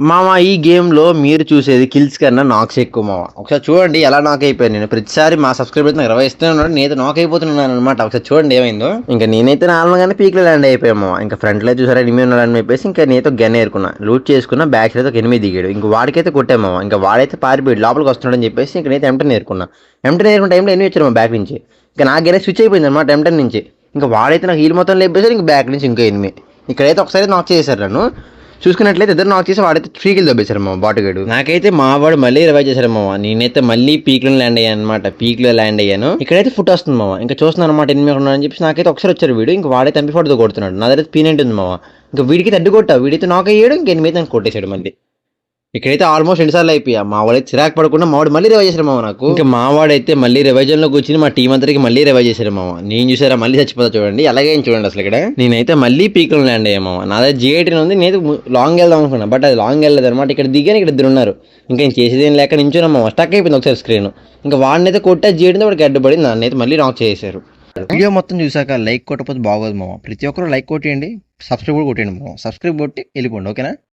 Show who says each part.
Speaker 1: మామ ఈ గేమ్‌లో మీరు చూసేది కిల్స్ కన్నా నాక్స్ ఎక్కువ మామ. ఒకసారి చూడండి ఎలా నాక్ అయిపోయాను నేను. ప్రతిసారి మా సబ్‌స్క్రైబర్స్ నాకు 20 ఇస్తూనే ఉన్నాడు. నేనైతే నాక్ అయిపోతున్నాననమాట. ఒకసారి చూడండి ఏమైందో. ఇంక నేనైతే నార్మల్‌గానే పీక్‌లో ల్యాండ్ అయిపోయాను మామ. ఇంక ఫ్రంట్‌లో చూసారా ఎనిమి ఉన్నాడని చెప్పేసి ఇంక నేనైతే గన్ ఏరుకున్నా. లూట్ చేసుకున్నా. బ్యాక్ సైడ్ ఒక ఎనిమి దిగాడు. ఇంక వాడికైతే కొట్టాను మామ. ఇంక వాడైతే పారిపోయాడు. లోపలికి వస్తున్నాడని చెప్పేసి ఇంక నేనైతే M10 ఏరుకున్నా. M10 ఏరుకున్న టైంలో ఎనిమి వచ్చారు మా బ్యాక్ నుంచి. ఇంక నా గనే స్విచ్ అయిపోయిందనమాట M10 నుంచి. ఇంక వాడైతే నాకు హీల్ మొత్తం లేపేసాడు. ఇంక బ్యాక్ నుంచి ఇంకో ఎనిమి. ఇక్కడైతే ఒకసారి నాక్ చేశారు నన్ను. చూసుకున్నట్లయితే ఇద్దరు నాక్ చేసి వాడైతే ఫ్రీ కిల్ దొబ్బేశారు మా బాటుగాడు. నాకైతే మా వాడు మళ్ళీ రివైవ్ చేశారు మామ. నేనైతే మళ్ళీ పీక్ లో ల్యాండ్ అయ్యాను అనమాట. పీక్ లో ల్యాండ్ అయ్యాను. ఇక్కడైతే ఫుట్ వస్తుంది మామ. ఇంకా చూస్తున్నాను అనమాట ఎనిమిది ఉన్నాడని చెప్పి నాకైతే ఒకసారి వచ్చారు వీడు. ఇంకా వాడైతే MP40 కొడుతున్నాడు. నా దగ్గర P90 ఉంది మామ. ఇంకా వీడికి అడ్డు కొట్టా. వీడైతే నాక్ అయ్యాడు. ఇంక ఎనిమిది నన్ను కొట్టేశాడు మళ్ళీ. ఇక్కడైతే ఆల్మోస్ట్ 2 సార్లు అయిపోయా. మా వాడైతే చిరాకు పడకుండా మావాడు మళ్ళీ రివైవ్ చేశారు మామ నాకు. ఇంకా మా వాడైతే మళ్ళీ రివైజన్ లో కూర్చుని మా టీం అందరికి మళ్ళీ రివైవ్ చేశారు మామ. నేను చూసారా మళ్ళీ చచ్చిపోతా చూడండి. అలాగే చూడండి అసలు ఇక్కడ నేనైతే మళ్ళీ పీక్ లో ల్యాండ్ అయ్యా మామ. నా దగ్గర G18 ఉంది. నేను లాంగ్ వెళ్దాం అనుకున్నా. బట్ అది లాంగ్ వెళ్ళదు అనమాట. ఇక్కడ దిగాను. ఇక్కడ ఇద్దరు ఉన్నారు. ఇంకా నేను చేసేది ఏం లేక నించున్నా మామ. స్టక్ అయిపోయింది ఒకసారి స్క్రీన్. ఇంకా వాడినైతే కొట్టా G18 వాడికి అడ్డుపడి నన్నైతే మళ్ళీ నాక్ చేశారు. వీడియో మొత్తం చూసాక లైక్ కొట్టకపోతే బాగోదు మామ. ప్రతి ఒక్కరు లైక్ కొట్టేయండి. సబ్స్క్రైబ్ కూడా కొట్టేయండి మామ. సబ్స్క్రైబ్ కొట్టి వెళ్ళిపోండి ఓకేనా.